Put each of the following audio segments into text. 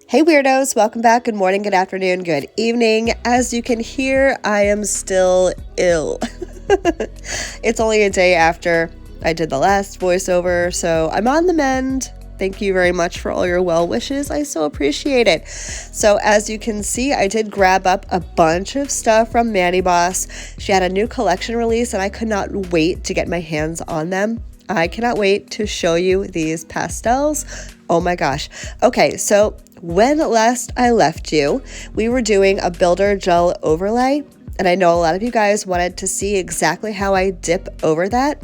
Hey weirdos, welcome back. Good morning, good afternoon, good evening. As you can hear, I am still ill. It's only a day after I did the last voiceover, so I'm on the mend. Thank you very much for all your well wishes. I so appreciate it. So as you can see, I did grab up a bunch of stuff from Manny Boss. She had a new collection release and I could not wait to get my hands on them. I cannot wait to show you these pastels. Oh my gosh. Okay, so when last I left you, we were doing a builder gel overlay, and I know a lot of you guys wanted to see exactly how I dip over that.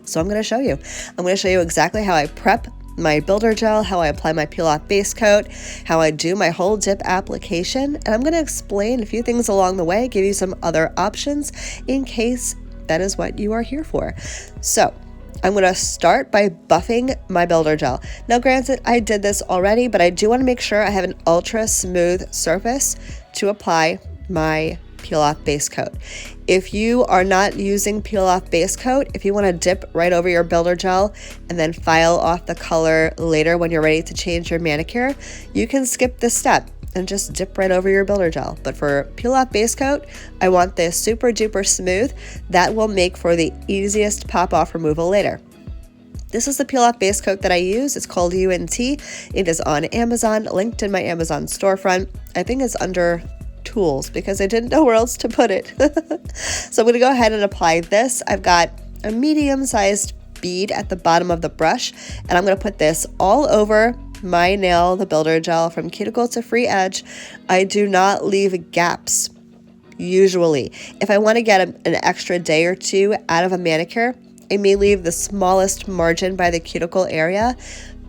So I'm going to show you. I'm going to show you exactly how I prep my builder gel, how I apply my peel off base coat, how I do my whole dip application, and I'm going to explain a few things along the way, give you some other options in case that is what you are here for. So I'm going to start by buffing my builder gel. Now granted, I did this already, but I do want to make sure I have an ultra smooth surface to apply my peel off base coat. If you are not using peel off base coat, if you want to dip right over your builder gel and then file off the color later when you're ready to change your manicure, you can skip this step and just dip right over your builder gel. But for peel off base coat, I want this super duper smooth. That will make for the easiest pop off removal later. This is the peel off base coat that I use. It's called UNT. It is on Amazon, linked in my Amazon storefront. I think it's under tools because I didn't know where else to put it. So I'm gonna go ahead and apply this. I've got a medium-sized bead at the bottom of the brush, and I'm gonna put this all over my nail, the builder gel, from cuticle to free edge. I do not leave gaps usually. If I want to get an extra day or two out of a manicure, I may leave the smallest margin by the cuticle area,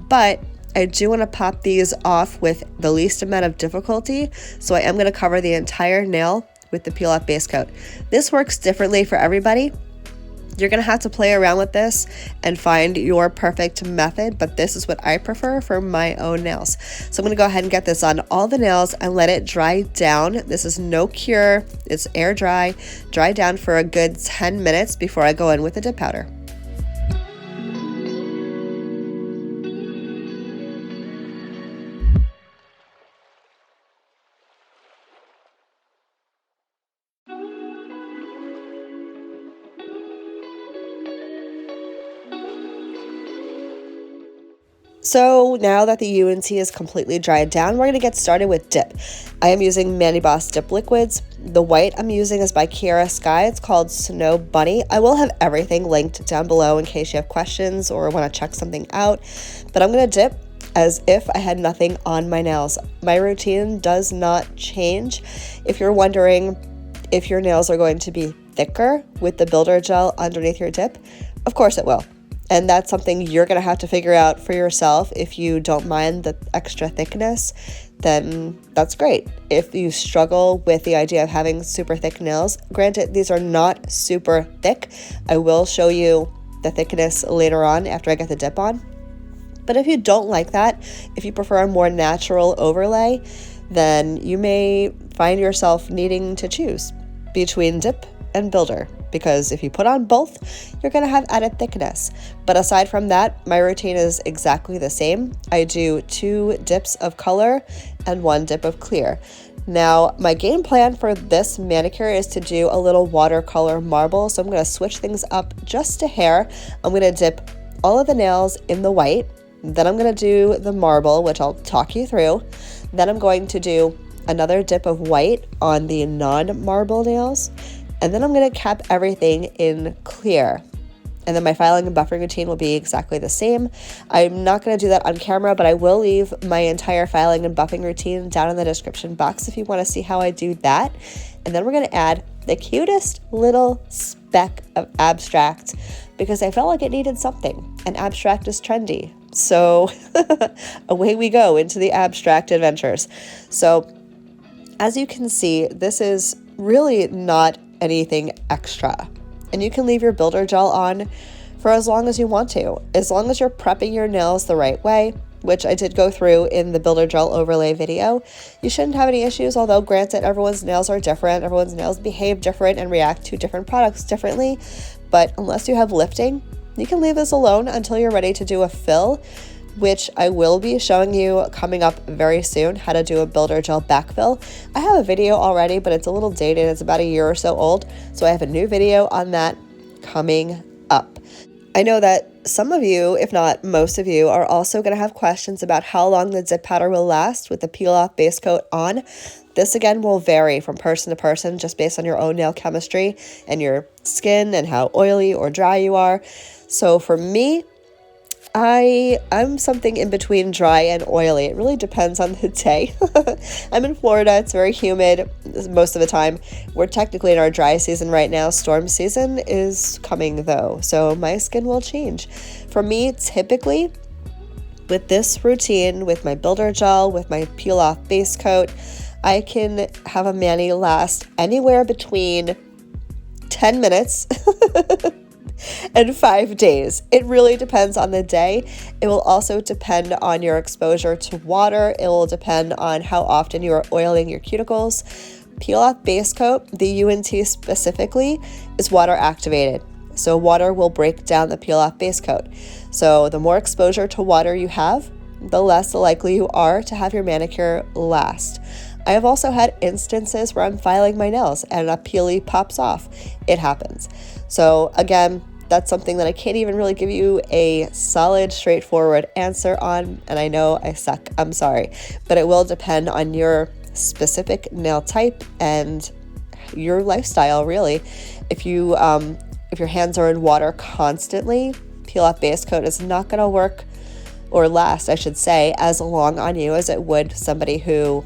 but I do want to pop these off with the least amount of difficulty, so I am going to cover the entire nail with the peel off base coat. This works differently for everybody. You're going to have to play around with this and find your perfect method, but this is what I prefer for my own nails. So I'm going to go ahead and get this on all the nails and let it dry down. This is no cure. It's air dry. Dry down for a good 10 minutes before I go in with the dip powder. So now that the UNT is completely dried down, we're going to get started with dip. I am using Manny Boss dip liquids. The white I'm using is by Kiara Sky. It's called Snow Bunny. I will have everything linked down below in case you have questions or want to check something out. But I'm going to dip as if I had nothing on my nails. My routine does not change. If you're wondering if your nails are going to be thicker with the builder gel underneath your dip, of course it will. And that's something you're going to have to figure out for yourself. If you don't mind the extra thickness, then that's great. If you struggle with the idea of having super thick nails, granted, these are not super thick. I will show you the thickness later on after I get the dip on. But if you don't like that, if you prefer a more natural overlay, then you may find yourself needing to choose between dip and builder, because if you put on both, you're going to have added thickness. But aside from that, my routine is exactly the same. I do 2 dips of color and 1 dip of clear. Now, my game plan for this manicure is to do a little watercolor marble, so I'm going to switch things up just a hair. I'm going to dip all of the nails in the white, then I'm going to do the marble, which I'll talk you through. Then I'm going to do another dip of white on the non-marble nails. And then I'm going to cap everything in clear. And then my filing and buffing routine will be exactly the same. I'm not going to do that on camera, but I will leave my entire filing and buffing routine down in the description box if you want to see how I do that. And then we're going to add the cutest little speck of abstract because I felt like it needed something. And abstract is trendy. So away we go into the abstract adventures. So as you can see, this is really not anything extra, and you can leave your builder gel on for as long as you want to, as long as you're prepping your nails the right way, which I did go through in the builder gel overlay video. You shouldn't have any issues, although granted, everyone's nails are different, everyone's nails behave different and react to different products differently, but unless you have lifting, you can leave this alone until you're ready to do a fill. which I will be showing you coming up very soon, how to do a builder gel backfill. I have a video already, but it's a little dated. It's about a year or so old. So I have a new video on that coming up. I know that some of you, if not most of you, are also going to have questions about how long the dip powder will last with the peel off base coat on. This again will vary from person to person just based on your own nail chemistry and your skin and how oily or dry you are. So for me, I'm something in between dry and oily. It really depends on the day. I'm in Florida. It's very humid most of the time. We're technically in our dry season right now. Storm season is coming though, so my skin will change. For me, typically, with this routine, with my builder gel, with my peel off base coat, I can have a mani last anywhere between 10 minutes and 5 days. It really depends on the day. It will also depend on your exposure to water. It will depend on how often you are oiling your cuticles. Peel off base coat, the UNT specifically, is water activated. So water will break down the peel off base coat. So the more exposure to water you have, the less likely you are to have your manicure last. I have also had instances where I'm filing my nails and a peely pops off. It happens. So again, that's something that I can't even really give you a solid, straightforward answer on. And I know I suck. I'm sorry. But it will depend on your specific nail type and your lifestyle, really. If your hands are in water constantly, peel off base coat is not going to work, or last, I should say, as long on you as it would somebody who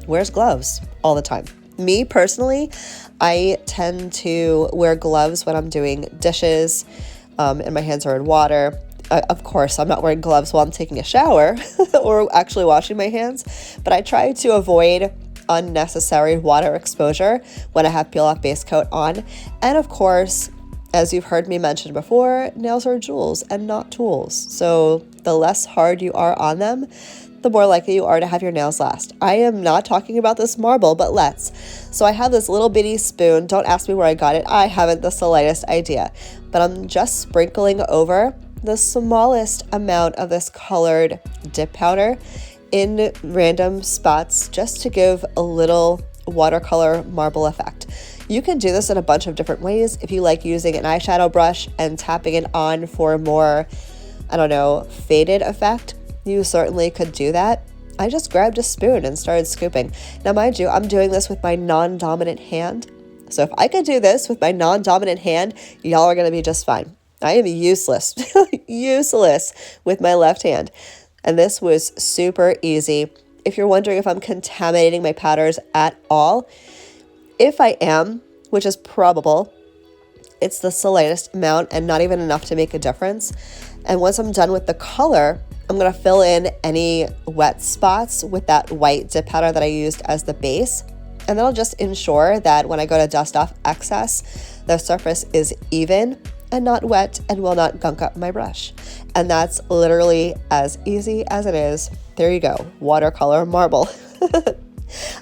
wears gloves all the time. Me personally, I tend to wear gloves when I'm doing dishes and my hands are in water. Of course, I'm not wearing gloves while I'm taking a shower or actually washing my hands, but I try to avoid unnecessary water exposure when I have peel off base coat on. And of course, as you've heard me mention before, nails are jewels and not tools. So the less hard you are on them, the more likely you are to have your nails last. I am not talking about this marble, but let's. So I have this little bitty spoon. Don't ask me where I got it. I haven't the slightest idea. But I'm just sprinkling over the smallest amount of this colored dip powder in random spots just to give a little watercolor marble effect. You can do this in a bunch of different ways. If you like using an eyeshadow brush and tapping it on for a more, faded effect, you certainly could do that. I just grabbed a spoon and started scooping. Now, mind you, I'm doing this with my non-dominant hand. So if I could do this with my non-dominant hand, y'all are going to be just fine. I am useless, useless with my left hand. And this was super easy. If you're wondering if I'm contaminating my powders at all, if I am, which is probable, it's the slightest amount and not even enough to make a difference. And once I'm done with the color, I'm going to fill in any wet spots with that white dip powder that I used as the base. And that'll just ensure that when I go to dust off excess, the surface is even and not wet and will not gunk up my brush. And that's literally as easy as it is. There you go, watercolor marble.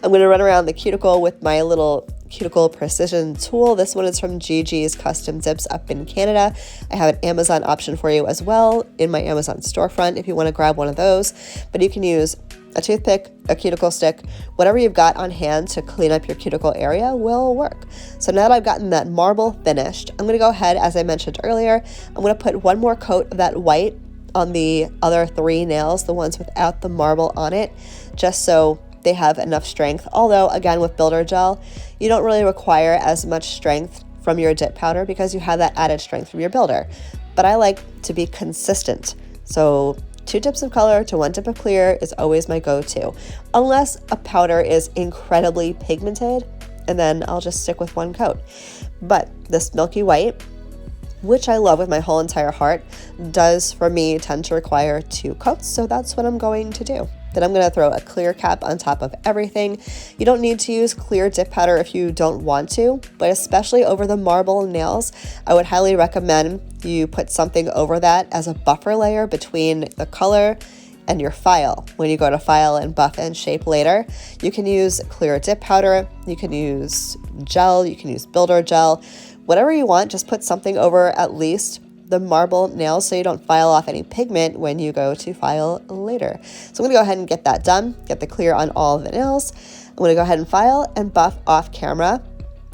I'm going to run around the cuticle with my little cuticle precision tool. This one is from Gigi's Custom Dips up in Canada. I have an Amazon option for you as well in my Amazon storefront if you want to grab one of those. But you can use a toothpick, a cuticle stick, whatever you've got on hand to clean up your cuticle area will work. So now that I've gotten that marble finished, I'm going to go ahead, as I mentioned earlier, I'm going to put one more coat of that white on the other 3 nails, the ones without the marble on it, just so they have enough strength. Although, again, with builder gel, you don't really require as much strength from your dip powder because you have that added strength from your builder. But I like to be consistent. So 2 dips of color to 1 dip of clear is always my go-to, unless a powder is incredibly pigmented, and then I'll just stick with 1 coat. But this milky white, which I love with my whole entire heart, does for me tend to require 2 coats, so that's what I'm going to do. Then I'm going to throw a clear cap on top of everything. You don't need to use clear dip powder if you don't want to, but especially over the marble nails, I would highly recommend you put something over that as a buffer layer between the color and your file. When you go to file and buff and shape later, you can use clear dip powder, you can use gel, you can use builder gel, whatever you want, just put something over at least the marble nails so you don't file off any pigment when you go to file later. So I'm gonna go ahead and get that done, get the clear on all of the nails. I'm gonna go ahead and file and buff off camera,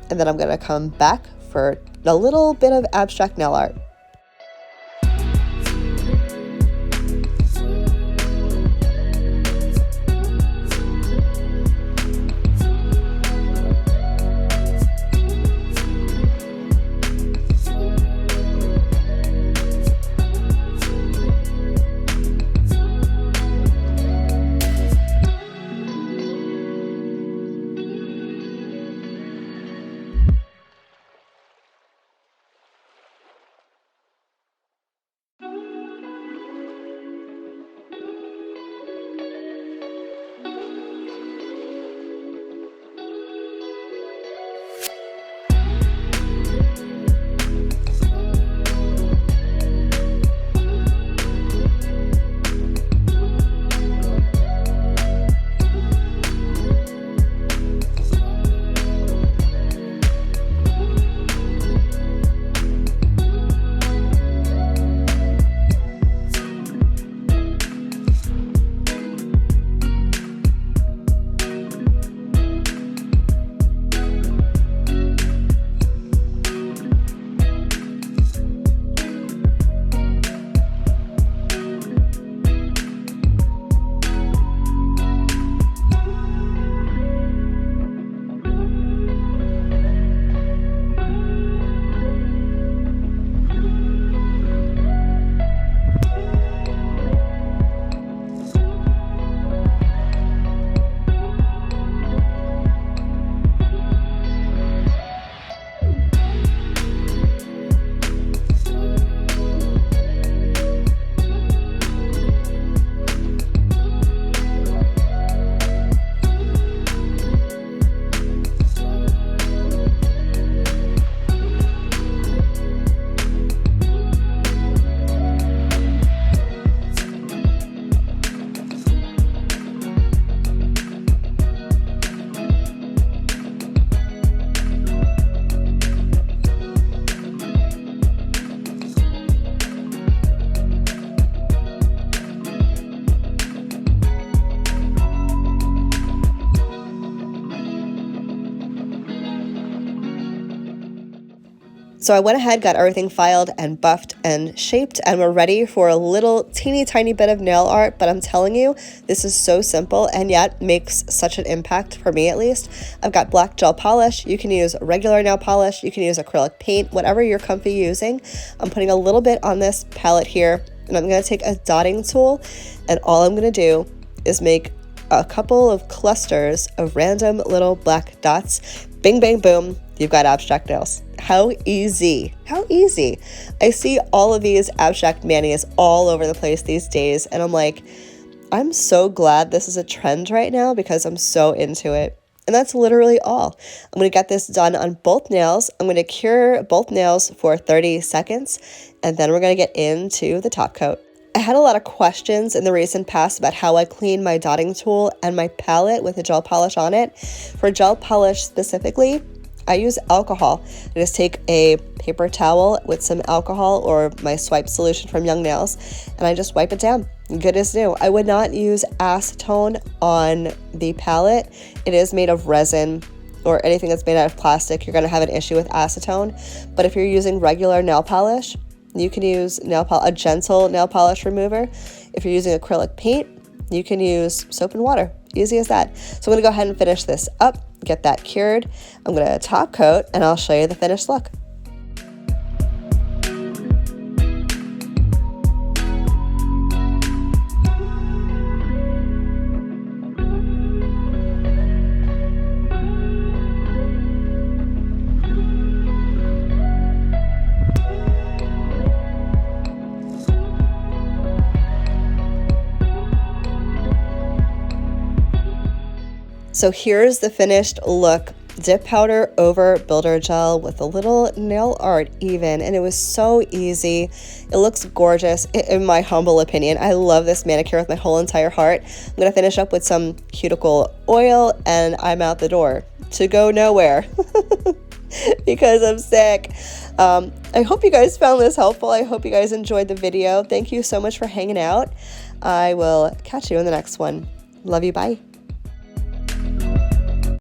and then I'm gonna come back for a little bit of abstract nail art. So I went ahead, got everything filed and buffed and shaped, and we're ready for a little teeny tiny bit of nail art. But I'm telling you, this is so simple and yet makes such an impact, for me at least. I've got black gel polish. You can use regular nail polish. You can use acrylic paint, whatever you're comfy using. I'm putting a little bit on this palette here, and I'm going to take a dotting tool, and all I'm going to do is make a couple of clusters of random little black dots. Bing, bang, boom, you've got abstract nails. How easy, how easy. I see all of these abstract manis all over the place these days, and I'm like, I'm so glad this is a trend right now because I'm so into it. And that's literally all. I'm going to get this done on both nails. I'm going to cure both nails for 30 seconds, and then we're going to get into the top coat. I had a lot of questions in the recent past about how I clean my dotting tool and my palette with a gel polish on it. For gel polish specifically, I use alcohol. I just take a paper towel with some alcohol or my swipe solution from Young Nails, and I just wipe it down. Good as new. I would not use acetone on the palette. It is made of resin or anything that's made out of plastic. You're going to have an issue with acetone. But if you're using regular nail polish, you can use a gentle nail polish remover. If you're using acrylic paint, you can use soap and water. Easy as that. So I'm going to go ahead and finish this up, get that cured. I'm going to top coat, and I'll show you the finished look. So here's the finished look. Dip powder over builder gel with a little nail art even, and it was so easy. It looks gorgeous in my humble opinion. I love this manicure with my whole entire heart. I'm gonna finish up with some cuticle oil, and I'm out the door to go nowhere. because I'm sick. I hope you guys found this helpful. I hope you guys enjoyed the video. Thank you so much for hanging out. I will catch you in the next one. Love you. Bye.